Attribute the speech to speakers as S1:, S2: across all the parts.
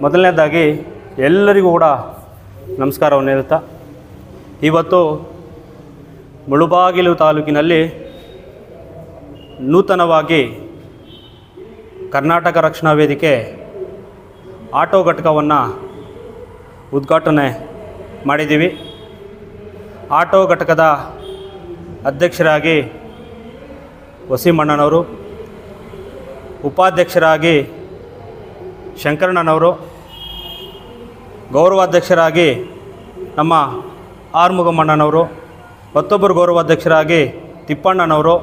S1: ಮೊದಲನೇದಾಗಿ ಎಲ್ಲರಿಗೂ ಕೂಡ ನಮಸ್ಕಾರವನ್ನು ಹೇಳ್ತಾ, ಇವತ್ತು ಮುಳುಬಾಗಿಲು ತಾಲೂಕಿನಲ್ಲಿ ನೂತನವಾಗಿ ಕರ್ನಾಟಕ ರಕ್ಷಣಾ ವೇದಿಕೆ ಆಟೋ ಘಟಕವನ್ನು ಉದ್ಘಾಟನೆ ಮಾಡಿದ್ದೀವಿ. ಆಟೋ ಘಟಕದ ಅಧ್ಯಕ್ಷರಾಗಿ ವಸೀಮಣ್ಣನವರು, ಉಪಾಧ್ಯಕ್ಷರಾಗಿ ಶಂಕರಣ್ಣನವರು, ಗೌರವಾಧ್ಯಕ್ಷರಾಗಿ ನಮ್ಮ ಆರ್ಮುಗಮಣ್ಣನವರು, ಮತ್ತೊಬ್ಬರು ಗೌರವಾಧ್ಯಕ್ಷರಾಗಿ ತಿಪ್ಪಣ್ಣನವರು,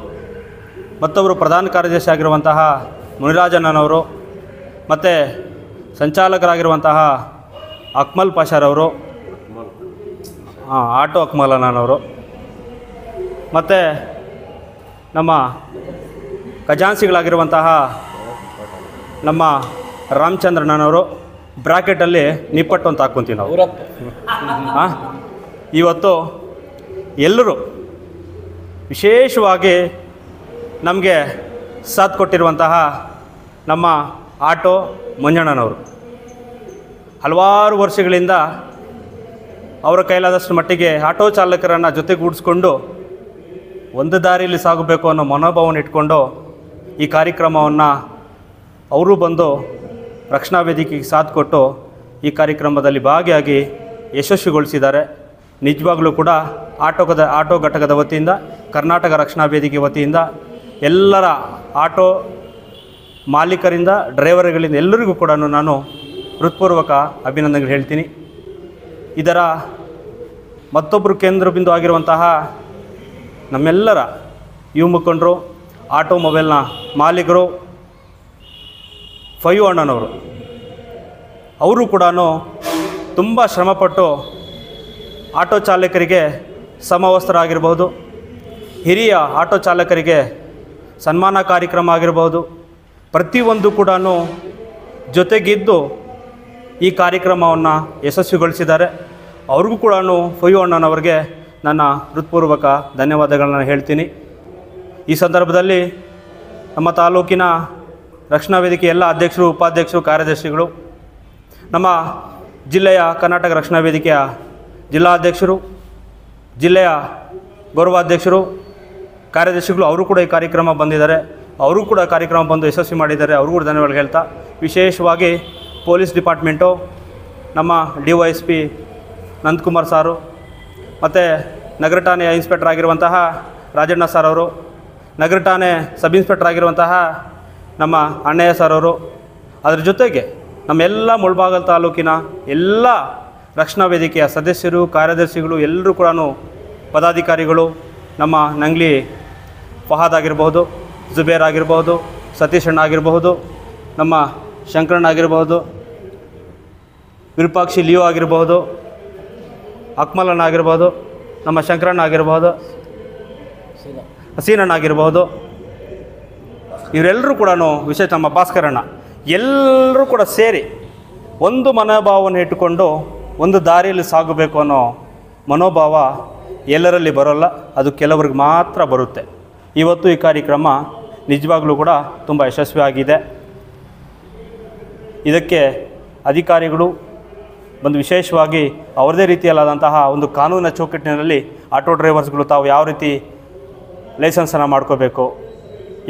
S1: ಮತ್ತೊಬ್ಬರು ಪ್ರಧಾನ ಕಾರ್ಯದರ್ಶಿ ಆಗಿರುವಂತಹ ಮುನಿರಾಜಣ್ಣನವರು, ಮತ್ತು ಸಂಚಾಲಕರಾಗಿರುವಂತಹ ಅಕ್ಮಲ್ ಪಾಷಾರವರು, ಆಟೋ ಅಕ್ಮಲಣ್ಣನವರು, ಮತ್ತು ನಮ್ಮ ಖಜಾನ್ಸಿಗಳಾಗಿರುವಂತಹ ನಮ್ಮ ರಾಮಚಂದ್ರಣ್ಣನವರು. ಬ್ರಾಕೆಟಲ್ಲಿ ನಿಪ್ಪಟ್ಟು ಅಂತ ಹಾಕ್ಕೊಂತೀವಿ ನಾವು. ಇವತ್ತು ಎಲ್ಲರೂ ವಿಶೇಷವಾಗಿ ನಮಗೆ ಸಾಥ್ ಕೊಟ್ಟಿರುವಂತಹ ನಮ್ಮ ಆಟೋ ಮಂಜಣ್ಣನವರು ಹಲವಾರು ವರ್ಷಗಳಿಂದ ಅವರ ಕೈಲಾದಷ್ಟು ಮಟ್ಟಿಗೆ ಆಟೋ ಚಾಲಕರನ್ನು ಜೊತೆಗೂಡಿಸ್ಕೊಂಡು ಒಂದು ದಾರಿಯಲ್ಲಿ ಸಾಗಬೇಕು ಅನ್ನೋ ಮನೋಭಾವವನ್ನು ಇಟ್ಕೊಂಡು ಈ ಕಾರ್ಯಕ್ರಮವನ್ನು ಅವರು ಬಂದು ರಕ್ಷಣಾ ವೇದಿಕೆಗೆ ಸಾಥ್ ಕೊಟ್ಟು ಈ ಕಾರ್ಯಕ್ರಮದಲ್ಲಿ ಭಾಗಿಯಾಗಿ ಯಶಸ್ವಿಗೊಳಿಸಿದ್ದಾರೆ. ನಿಜವಾಗಲೂ ಕೂಡ ಆಟೋ ಘಟಕದ ವತಿಯಿಂದ, ಕರ್ನಾಟಕ ರಕ್ಷಣಾ ವೇದಿಕೆ ವತಿಯಿಂದ, ಎಲ್ಲರ ಆಟೋ ಮಾಲೀಕರಿಂದ, ಡ್ರೈವರ್ಗಳಿಂದ ಎಲ್ಲರಿಗೂ ಕೂಡ ನಾನು ಹೃತ್ಪೂರ್ವಕ ಅಭಿನಂದನೆಗಳು ಹೇಳ್ತೀನಿ. ಇದರ ಮತ್ತೊಬ್ಬರು ಕೇಂದ್ರ ಬಿಂದು ಆಗಿರುವಂತಹ ನಮ್ಮೆಲ್ಲರ ಯುವ ಮುಖಂಡರು, ಆಟೋಮೊಬೈಲ್ನ ಮಾಲೀಕರು, ಫೈವ್ ಅಣ್ಣನವರು, ಅವರು ಕೂಡ ತುಂಬ ಶ್ರಮಪಟ್ಟು ಆಟೋ ಚಾಲಕರಿಗೆ ಸಮವಸ್ತ್ರ ಆಗಿರ್ಬೋದು, ಹಿರಿಯ ಆಟೋ ಚಾಲಕರಿಗೆ ಸನ್ಮಾನ ಕಾರ್ಯಕ್ರಮ ಆಗಿರ್ಬೋದು, ಪ್ರತಿಯೊಂದು ಕೂಡ ಜೊತೆಗಿದ್ದು ಈ ಕಾರ್ಯಕ್ರಮವನ್ನು ಯಶಸ್ವಿಗೊಳಿಸಿದ್ದಾರೆ. ಅವ್ರಿಗೂ ಕೂಡ ಫೈವ್ ಅಣ್ಣನವರಿಗೆ ನನ್ನ ಹೃತ್ಪೂರ್ವಕ ಧನ್ಯವಾದಗಳನ್ನ ಹೇಳ್ತೀನಿ. ಈ ಸಂದರ್ಭದಲ್ಲಿ ನಮ್ಮ ತಾಲೂಕಿನ ರಕ್ಷಣಾ ವೇದಿಕೆ ಎಲ್ಲ ಅಧ್ಯಕ್ಷರು, ಉಪಾಧ್ಯಕ್ಷರು, ಕಾರ್ಯದರ್ಶಿಗಳು, ನಮ್ಮ ಜಿಲ್ಲೆಯ ಕರ್ನಾಟಕ ರಕ್ಷಣಾ ವೇದಿಕೆಯ ಜಿಲ್ಲಾಧ್ಯಕ್ಷರು, ಜಿಲ್ಲೆಯ ಗೌರವಾಧ್ಯಕ್ಷರು, ಕಾರ್ಯದರ್ಶಿಗಳು ಅವರು ಕೂಡ ಈ ಕಾರ್ಯಕ್ರಮ ಬಂದಿದ್ದಾರೆ. ಅವರು ಕೂಡ ಕಾರ್ಯಕ್ರಮ ಬಂದು ಯಶಸ್ವಿ ಮಾಡಿದ್ದಾರೆ. ಅವ್ರಿಗೂ ಕೂಡ ಧನ್ಯವಾದ ಹೇಳ್ತಾ, ವಿಶೇಷವಾಗಿ ಪೊಲೀಸ್ ಡಿಪಾರ್ಟ್ಮೆಂಟು, ನಮ್ಮ DYSP ನಂದಕುಮಾರ್ ಸಾರು, ಮತ್ತು ನಗರ ಠಾಣೆಯ ಇನ್ಸ್ಪೆಕ್ಟರ್ ಆಗಿರುವಂತಹ ರಾಜಣ್ಣ ಸರ್ ಅವರು, ನಗರ ಠಾಣೆ ಸಬ್ ಇನ್ಸ್ಪೆಕ್ಟರ್ ಆಗಿರುವಂತಹ ನಮ್ಮ ಅಣ್ಣಯ್ಯ ಸರ್ ಅವರು, ಅದರ ಜೊತೆಗೆ ನಮ್ಮೆಲ್ಲ ಮುಳಬಾಗಿಲು ತಾಲೂಕಿನ ಎಲ್ಲ ರಕ್ಷಣಾ ವೇದಿಕೆಯ ಸದಸ್ಯರು, ಕಾರ್ಯದರ್ಶಿಗಳು, ಎಲ್ಲರೂ ಕೂಡ ಪದಾಧಿಕಾರಿಗಳು, ನಮ್ಮ ನಂಗ್ಲಿ ಫಹಾದ್ ಆಗಿರಬಹುದು, ಜುಬೇರ್ ಆಗಿರಬಹುದು, ಸತೀಶ್ ಅಣ್ಣ ಆಗಿರಬಹುದು, ನಮ್ಮ ಶಂಕರಣ್ಣ ಆಗಿರಬಹುದು, ವಿರೂಪಾಕ್ಷಿ ಲಿಯೋ ಆಗಿರಬಹುದು, ಅಕ್ಮಲಣ್ಣ ಆಗಿರ್ಬೋದು, ನಮ್ಮ ಶಂಕರಣ್ಣ ಆಗಿರ್ಬೋದು, ಹಸೀನಣ್ಣ ಆಗಿರ್ಬೋದು, ಇವರೆಲ್ಲರೂ ಕೂಡ ವಿಶೇಷ ನಮ್ಮ ಭಾಸ್ಕರಣ್ಣ, ಎಲ್ಲರೂ ಕೂಡ ಸೇರಿ ಒಂದು ಮನೋಭಾವವನ್ನು ಇಟ್ಟುಕೊಂಡು ಒಂದು ದಾರಿಯಲ್ಲಿ ಸಾಗಬೇಕು ಅನ್ನೋ ಮನೋಭಾವ ಎಲ್ಲರಲ್ಲಿ ಬರೋಲ್ಲ, ಅದು ಕೆಲವ್ರಿಗೆ ಮಾತ್ರ ಬರುತ್ತೆ. ಇವತ್ತು ಈ ಕಾರ್ಯಕ್ರಮ ನಿಜವಾಗ್ಲೂ ಕೂಡ ತುಂಬ ಯಶಸ್ವಿಯಾಗಿದೆ. ಇದಕ್ಕೆ ಅಧಿಕಾರಿಗಳು ಬಂದು ವಿಶೇಷವಾಗಿ ಅವರದೇ ರೀತಿಯಲ್ಲಾದಂತಹ ಒಂದು ಕಾನೂನಿನ ಚೌಕಟ್ಟಿನಲ್ಲಿ ಆಟೋ ಡ್ರೈವರ್ಸ್ಗಳು ತಾವು ಯಾವ ರೀತಿ ಲೈಸೆನ್ಸನ್ನು ಮಾಡ್ಕೋಬೇಕು,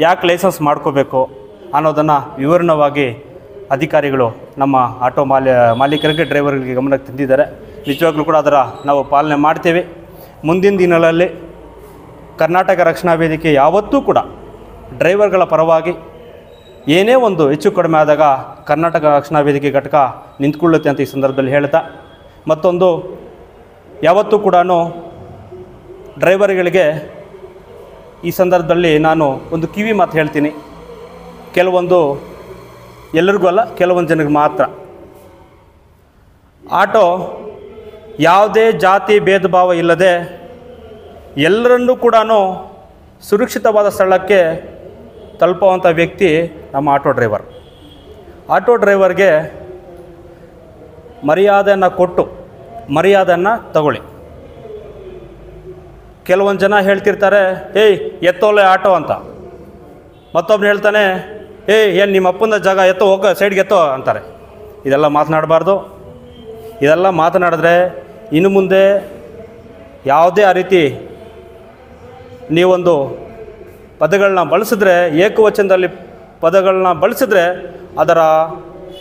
S1: ಯಾಕೆ ಲೈಸೆನ್ಸ್ ಮಾಡ್ಕೋಬೇಕು ಅನ್ನೋದನ್ನು ವಿವರಣವಾಗಿ ಅಧಿಕಾರಿಗಳು ನಮ್ಮ ಆಟೋ ಮಾಲೀಕರಿಗೆ, ಡ್ರೈವರ್ಗಳಿಗೆ ಗಮನಕ್ಕೆ ತಂದಿದ್ದಾರೆ. ನಿಜವಾಗ್ಲೂ ಕೂಡ ಅದರ ನಾವು ಪಾಲನೆ ಮಾಡ್ತೇವೆ. ಮುಂದಿನ ದಿನಗಳಲ್ಲಿ ಕರ್ನಾಟಕ ರಕ್ಷಣಾ ವೇದಿಕೆ ಯಾವತ್ತೂ ಕೂಡ ಡ್ರೈವರ್ಗಳ ಪರವಾಗಿ ಏನೇ ಒಂದು ಹೆಚ್ಚು ಕಡಿಮೆ ಆದಾಗ ಕರ್ನಾಟಕ ರಕ್ಷಣಾ ವೇದಿಕೆ ಘಟಕ ನಿಂತ್ಕೊಳ್ಳುತ್ತೆ ಅಂತ ಈ ಸಂದರ್ಭದಲ್ಲಿ ಹೇಳ್ತಾ, ಮತ್ತೊಂದು ಯಾವತ್ತೂ ಕೂಡ ಡ್ರೈವರ್ಗಳಿಗೆ ಈ ಸಂದರ್ಭದಲ್ಲಿ ನಾನು ಒಂದು ಕಿವಿ ಮಾತು ಹೇಳ್ತೀನಿ. ಕೆಲವೊಂದು ಎಲ್ಲರಿಗೂ ಅಲ್ಲ, ಕೆಲವೊಂದು ಜನರಿಗೆ ಮಾತ್ರ. ಆಟೋ ಯಾವುದೇ ಜಾತಿ ಭೇದ ಭಾವ ಇಲ್ಲದೆ ಎಲ್ಲರನ್ನೂ ಕೂಡ ಸುರಕ್ಷಿತವಾದ ಸ್ಥಳಕ್ಕೆ ತಲುಪುವಂಥ ವ್ಯಕ್ತಿ ನಮ್ಮ ಆಟೋ ಡ್ರೈವರ್. ಆಟೋ ಡ್ರೈವರ್ಗೆ ಮರ್ಯಾದೆಯನ್ನು ಕೊಟ್ಟು ಮರ್ಯಾದೆಯನ್ನು ತಗೊಳ್ಳಿ. ಕೆಲವೊಂದು ಜನ ಹೇಳ್ತಿರ್ತಾರೆ, ಏಯ್ ಎತ್ತೋಲೆ ಆಟೋ ಅಂತ. ಮತ್ತೊಬ್ಬನು ಹೇಳ್ತಾನೆ, ಏಯ್ ಏನು ನಿಮ್ಮ ಅಪ್ಪನ ಜಾಗ ಎತ್ತೋ, ಹೋಗೋ ಸೈಡ್ಗೆ ಎತ್ತೋ ಅಂತಾರೆ. ಇದೆಲ್ಲ ಮಾತನಾಡಬಾರ್ದು. ಇದೆಲ್ಲ ಮಾತನಾಡಿದ್ರೆ ಇನ್ನು ಮುಂದೆ ಯಾವುದೇ ಆ ರೀತಿ ನೀವೊಂದು ಪದಗಳನ್ನ ಬಳಸಿದ್ರೆ, ಏಕವಚನದಲ್ಲಿ ಪದಗಳನ್ನ ಬಳಸಿದ್ರೆ ಅದರ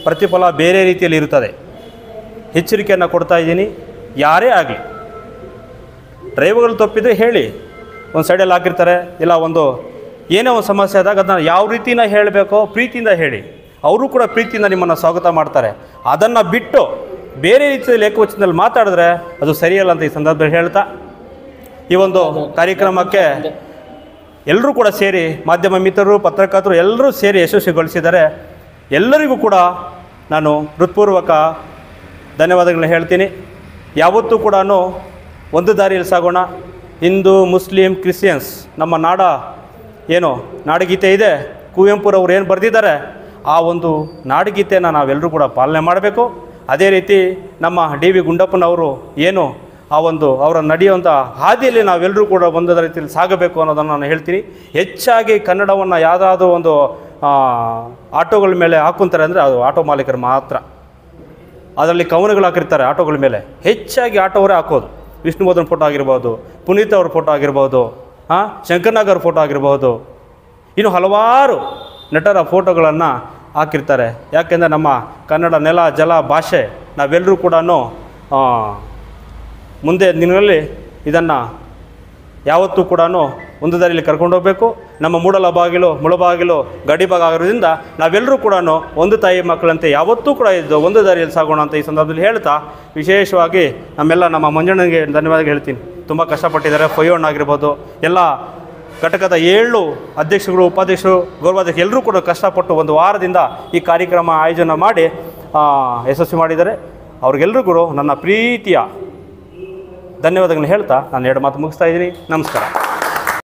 S1: ಪ್ರತಿಫಲ ಬೇರೆ ರೀತಿಯಲ್ಲಿ ಇರುತ್ತದೆ. ಎಚ್ಚರಿಕೆಯನ್ನು ಕೊಡ್ತಾ ಇದ್ದೀನಿ. ಯಾರೇ ಆಗಲಿ, ಡ್ರೈವರ್ಗಳು ತಪ್ಪಿದರೆ ಹೇಳಿ, ಒಂದು ಸೈಡಲ್ಲಿ ಹಾಕಿರ್ತಾರೆ, ಇಲ್ಲ ಒಂದು ಏನೇ ಒಂದು ಸಮಸ್ಯೆ ಆದಾಗ ಅದನ್ನು ಯಾವ ರೀತಿನ ಹೇಳಬೇಕೋ ಪ್ರೀತಿಯಿಂದ ಹೇಳಿ. ಅವರು ಕೂಡ ಪ್ರೀತಿಯಿಂದ ನಿಮ್ಮನ್ನು ಸ್ವಾಗತ ಮಾಡ್ತಾರೆ. ಅದನ್ನು ಬಿಟ್ಟು ಬೇರೆ ರೀತಿಯಲ್ಲಿ ಏಕವಚನದಲ್ಲಿ ಮಾತಾಡಿದ್ರೆ ಅದು ಸರಿಯಲ್ಲ ಅಂತ ಈ ಸಂದರ್ಭದಲ್ಲಿ ಹೇಳ್ತಾ, ಈ ಒಂದು ಕಾರ್ಯಕ್ರಮಕ್ಕೆ ಎಲ್ಲರೂ ಕೂಡ ಸೇರಿ, ಮಾಧ್ಯಮ ಮಿತ್ರರು, ಪತ್ರಕರ್ತರು ಎಲ್ಲರೂ ಸೇರಿ ಯಶಸ್ವಿಗೊಳಿಸಿದ್ದಾರೆ. ಎಲ್ಲರಿಗೂ ಕೂಡ ನಾನು ಹೃತ್ಪೂರ್ವಕ ಧನ್ಯವಾದಗಳನ್ನ ಹೇಳ್ತೀನಿ. ಯಾವತ್ತೂ ಕೂಡ ಒಂದು ದಾರಿಯಲ್ಲಿ ಸಾಗೋಣ. ಹಿಂದೂ, ಮುಸ್ಲಿಂ, ಕ್ರಿಶ್ಚಿಯನ್ಸ್, ನಮ್ಮ ನಾಡಗೀತೆ ಇದೆ, ಕುವೆಂಪುರವ್ರು ಏನು ಬರೆದಿದ್ದಾರೆ, ಆ ಒಂದು ನಾಡಗೀತೆಯನ್ನು ನಾವೆಲ್ಲರೂ ಕೂಡ ಪಾಲನೆ ಮಾಡಬೇಕು. ಅದೇ ರೀತಿ ನಮ್ಮ ಡಿ.ವಿ. ಗುಂಡಪ್ಪನವರು ಏನು ಆ ಒಂದು ಅವರ ನಡೆಯುವಂಥ ಹಾದಿಯಲ್ಲಿ ನಾವೆಲ್ಲರೂ ಕೂಡ ಒಂದದ ರೀತಿಯಲ್ಲಿ ಸಾಗಬೇಕು ಅನ್ನೋದನ್ನು ನಾನು ಹೇಳ್ತೀನಿ. ಹೆಚ್ಚಾಗಿ ಕನ್ನಡವನ್ನು ಯಾವುದಾದ್ರೂ ಒಂದು ಆಟೋಗಳ ಮೇಲೆ ಹಾಕ್ಕೊಂತಾರೆ ಅಂದರೆ ಅದು ಆಟೋ ಮಾಲೀಕರು ಮಾತ್ರ. ಅದರಲ್ಲಿ ಕವನಗಳು ಹಾಕಿರ್ತಾರೆ ಆಟೋಗಳ ಮೇಲೆ, ಹೆಚ್ಚಾಗಿ ಆಟೋವರೇ ಹಾಕೋದು. ವಿಷ್ಣುವರ್ಧನ್ ಫೋಟೋ ಆಗಿರ್ಬೋದು, ಪುನೀತ್ ಅವ್ರ ಫೋಟೋ ಆಗಿರ್ಬೋದು, ಶಂಕರ್ನಾಗ್ ಅವ್ರ ಫೋಟೋ ಆಗಿರ್ಬೋದು, ಇನ್ನು ಹಲವಾರು ನಟರ ಫೋಟೋಗಳನ್ನು ಹಾಕಿರ್ತಾರೆ. ಯಾಕೆಂದರೆ ನಮ್ಮ ಕನ್ನಡ ನೆಲ, ಜಲ, ಭಾಷೆ ನಾವೆಲ್ಲರೂ ಕೂಡ ಮುಂದೆ ದಿನಗಳಲ್ಲಿ ಇದನ್ನು ಯಾವತ್ತೂ ಕೂಡ ಒಂದು ದಾರಿಯಲ್ಲಿ ಕರ್ಕೊಂಡು ಹೋಗಬೇಕು. ನಮ್ಮ ಮುಳಬಾಗಿಲು ಗಡಿಭಾಗ ಆಗಿರೋದ್ರಿಂದ ನಾವೆಲ್ಲರೂ ಕೂಡ ಒಂದು ತಾಯಿ ಮಕ್ಕಳಂತೆ ಯಾವತ್ತೂ ಕೂಡ ಇದ್ದು ಒಂದು ದಾರಿಯಲ್ಲಿ ಸಾಗೋಣ ಅಂತ ಈ ಸಂದರ್ಭದಲ್ಲಿ ಹೇಳ್ತಾ, ವಿಶೇಷವಾಗಿ ನಮ್ಮ ಮಂಜಣ್ಣನಿಗೆ ಧನ್ಯವಾದ ಹೇಳ್ತೀನಿ. ತುಂಬ ಕಷ್ಟಪಟ್ಟಿದ್ದಾರೆ. ಫೈವಣ್ಣ ಆಗಿರ್ಬೋದು, ಎಲ್ಲ ಘಟಕದ 7 ಅಧ್ಯಕ್ಷಗಳು, ಉಪಾಧ್ಯಕ್ಷರು, ಗೌರವಾಧ್ಯಕ್ಷರು ಎಲ್ಲರೂ ಕೂಡ ಕಷ್ಟಪಟ್ಟು ಒಂದು ವಾರದಿಂದ ಈ ಕಾರ್ಯಕ್ರಮ ಆಯೋಜನೆ ಮಾಡಿ ಯಶಸ್ವಿ ಮಾಡಿದ್ದಾರೆ. ಅವ್ರಿಗೆಲ್ರಿಗೂ ನನ್ನ ಪ್ರೀತಿಯ ಧನ್ಯವಾದಗಳನ್ನ ಹೇಳ್ತಾ ನಾನು 2 ಮಾತು ಮುಗಿಸ್ತಾ ಇದ್ದೀನಿ. ನಮಸ್ಕಾರ.